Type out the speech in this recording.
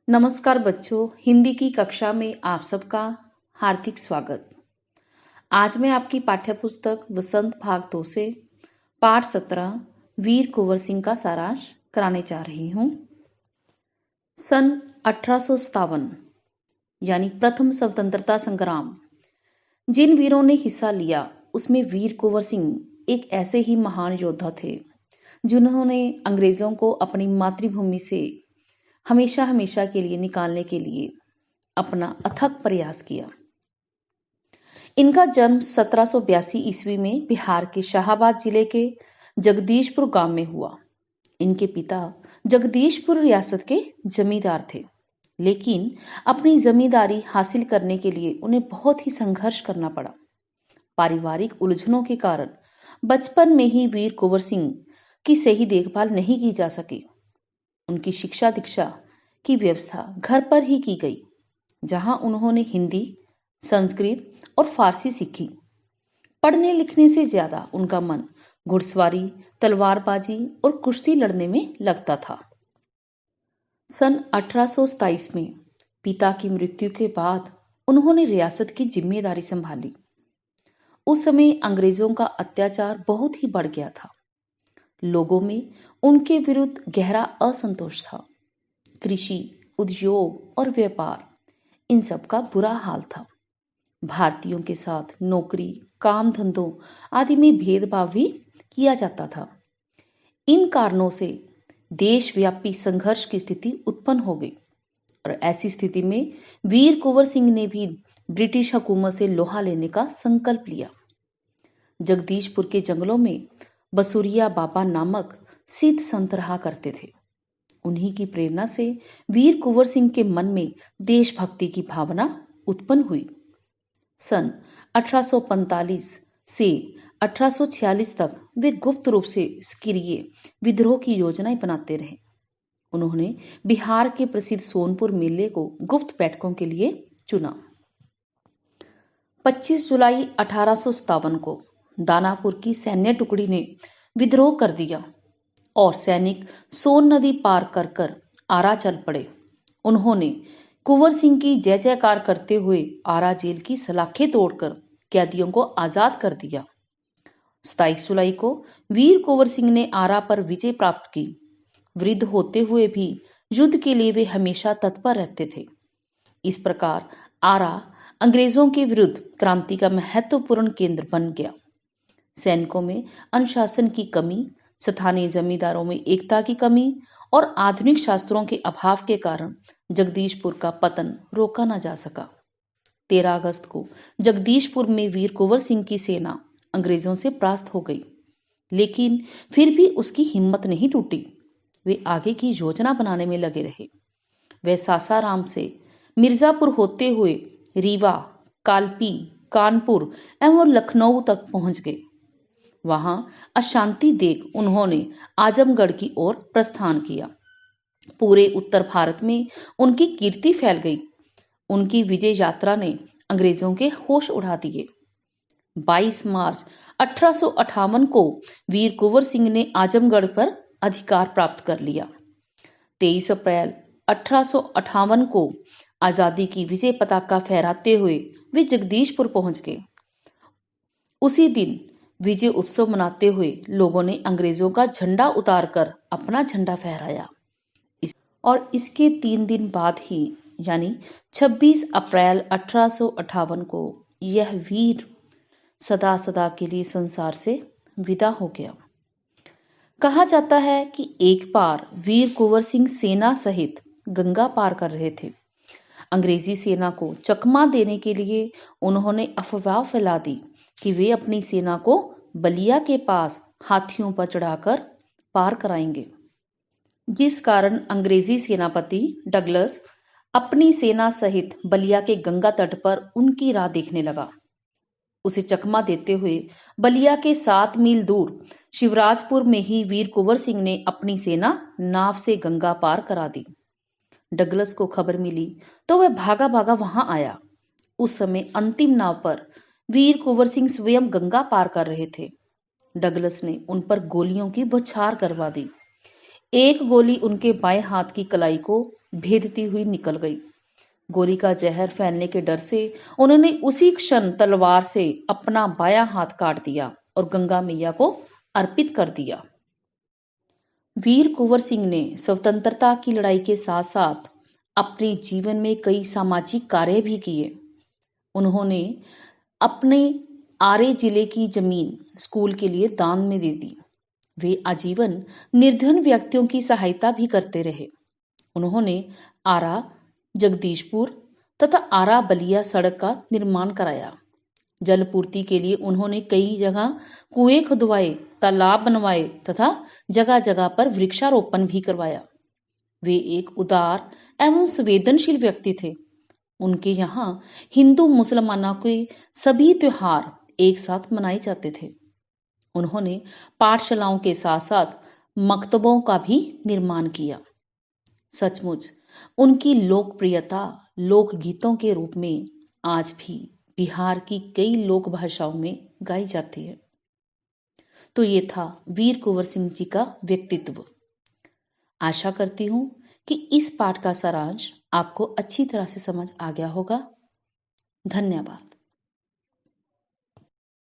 नमस्कार बच्चों, हिंदी की कक्षा में आप सबका हार्दिक स्वागत। आज मैं आपकी पाठ्यपुस्तक वसंत भाग 2 से पाठ 17 वीर कुंवर सिंह का सारांश कराने जा रही हूँ। सन 1857 यानी प्रथम स्वतंत्रता संग्राम, जिन वीरों ने हिस्सा लिया उसमें वीर कुंवर सिंह एक ऐसे ही महान योद्धा थे जिन्होंने अंग्रेजों को अपनी मातृभूमि से हमेशा हमेशा के लिए निकालने के लिए अपना अथक प्रयास किया। इनका जन्म 1782 ईस्वी में बिहार के शाहाबाद जिले के जगदीशपुर गांव में हुआ। इनके पिता जगदीशपुर रियासत के जमींदार थे, लेकिन अपनी जमींदारी हासिल करने के लिए उन्हें बहुत ही संघर्ष करना पड़ा। पारिवारिक उलझनों के कारण बचपन में ही वीर कुंवर सिंह की सही देखभाल नहीं की जा सकी। उनकी शिक्षा दीक्षा की व्यवस्था घर पर ही की गई, जहां उन्होंने हिंदी, संस्कृत और फारसी सीखी। पढ़ने लिखने से ज्यादा उनका मन घुड़सवारी, तलवारबाजी और कुश्ती लड़ने में लगता था। सन 1827 में पिता की मृत्यु के बाद उन्होंने रियासत की जिम्मेदारी संभाली। उस समय अंग्रेजों का अत्याचार बहुत ही बढ़ गया था। लोगों में उनके विरुद्ध गहरा असंतोष था। कृषि, उद्योग और व्यापार, इन सब का बुरा हाल था। भारतीयों के साथ नौकरी, काम धंधों आदि में भेदभाव भी किया जाता था। इन कारणों से देशव्यापी संघर्ष की स्थिति उत्पन्न हो गई और ऐसी स्थिति में वीर कुंवर सिंह ने भी ब्रिटिश हुकूमत से लोहा लेने का संकल्प लिया। जगदीशपुर के जंगलों में बसुरिया बाबा नामक सिद्ध संत रहा करते थे। उन्हीं की प्रेरणा से वीर कुंवर सिंह के मन में देशभक्ति की भावना उत्पन्न हुई। सन 1845 से 1846 तक वे गुप्त रूप से सक्रिय विद्रोह की योजनाएं बनाते रहे। उन्होंने बिहार के प्रसिद्ध सोनपुर मेले को गुप्त बैठकों के लिए चुना। 25 जुलाई 1857 को दानापुर की सैन्य टुकड़ी ने विद्रोह कर दिया और सैनिक सोन नदी पार कर कर आरा चल पड़े। उन्होंने कुंवर सिंह की जय जयकार करते हुए आरा जेल की सलाखें तोड़कर कैदियों को आजाद कर दिया। 27 जुलाई को वीर कुंवर सिंह ने आरा पर विजय प्राप्त की। वृद्ध होते हुए भी युद्ध के लिए वे हमेशा तत्पर रहते थे। इस प्रकार आरा अंग्रेजों के विरुद्ध क्रांति का महत्वपूर्ण केंद्र बन गया। सैनिकों में अनुशासन की कमी, स्थानीय जमींदारों में एकता की कमी और आधुनिक शास्त्रों के अभाव के कारण जगदीशपुर का पतन रोका न जा सका। 13 अगस्त को जगदीशपुर में वीर कुंवर सिंह की सेना अंग्रेजों से परास्त हो गई, लेकिन फिर भी उसकी हिम्मत नहीं टूटी। वे आगे की योजना बनाने में लगे रहे। वे सासाराम से मिर्जापुर होते हुए रीवा, कालपी, कानपुर एवं लखनऊ तक पहुंच गए। वहां अशांति देख उन्होंने आजमगढ़ की ओर प्रस्थान किया। पूरे उत्तर भारत में उनकी कीर्ति फैल गई। उनकी विजय यात्रा ने अंग्रेजों के होश उड़ा दिए। 22 मार्च 1858 को वीर कुंवर सिंह ने आजमगढ़ पर अधिकार प्राप्त कर लिया। 23 अप्रैल 1858 को आजादी की विजय पताका फहराते हुए वे जगदीशपुर पहुंच गए। उसी दिन विजय उत्सव मनाते हुए लोगों ने अंग्रेजों का झंडा उतारकर अपना झंडा फहराया। और इसके 3 दिन बाद ही यानी 26 अप्रैल 1858 को यह वीर सदा सदा के लिए संसार से विदा हो गया। कहा जाता है कि एक बार वीर कुंवर सिंह सेना सहित गंगा पार कर रहे थे। अंग्रेजी सेना को चकमा देने के लिए उन्होंने अफवाह फैला दी कि वे अपनी सेना को बलिया के पास हाथियों पर चढ़ाकर पार कराएंगे, जिस कारण अंग्रेजी सेनापति डगलस अपनी सेना सहित बलिया के गंगा तट पर उनकी राह देखने लगा। उसे चकमा देते हुए बलिया के 7 मील दूर शिवराजपुर में ही वीर कुंवर सिंह ने अपनी सेना नाव से गंगा पार करा दी। डगलस को खबर मिली तो वह भागा भागा वहां आया। उस समय अंतिम नाव पर वीर कुंवर सिंह स्वयं गंगा पार कर रहे थे। डगलस ने उन पर गोलियों की बौछार करवा दी। एक गोली उनके बाएं हाथ की कलाई को भेदती हुई निकल गई। गोली का जहर फैलने के डर से उन्होंने उसी क्षण तलवार से अपना बायां हाथ काट दिया और गंगा मैया को अर्पित कर दिया। वीर कुंवर सिंह ने स्वतंत्रता की लड़ाई के साथ साथ अपने जीवन में कई सामाजिक कार्य भी किए। उन्होंने अपने आरे जिले की जमीन स्कूल के लिए दान में दे दी। वे आजीवन निर्धन व्यक्तियों की सहायता भी करते रहे। उन्होंने आरा जगदीशपुर तथा आरा बलिया सड़क का निर्माण कराया। जल पूर्ति के लिए उन्होंने कई जगह कुएं खुदवाए, तालाब बनवाए तथा जगह जगह पर वृक्षारोपण भी करवाया। वे एक उदार एवं संवेदनशील व्यक्ति थे। उनके यहाँ हिंदू मुसलमानों के सभी त्योहार एक साथ मनाए जाते थे। उन्होंने पाठशालाओं के साथ साथ मकतबों का भी निर्माण किया। सचमुच उनकी लोकप्रियता लोकगीतों के रूप में आज भी बिहार की कई लोक भाषाओं में गाई जाती है। तो ये था वीर कुंवर सिंह जी का व्यक्तित्व। आशा करती हूँ कि इस पाठ का सारांश आपको अच्छी तरह से समझ आ गया होगा। धन्यवाद।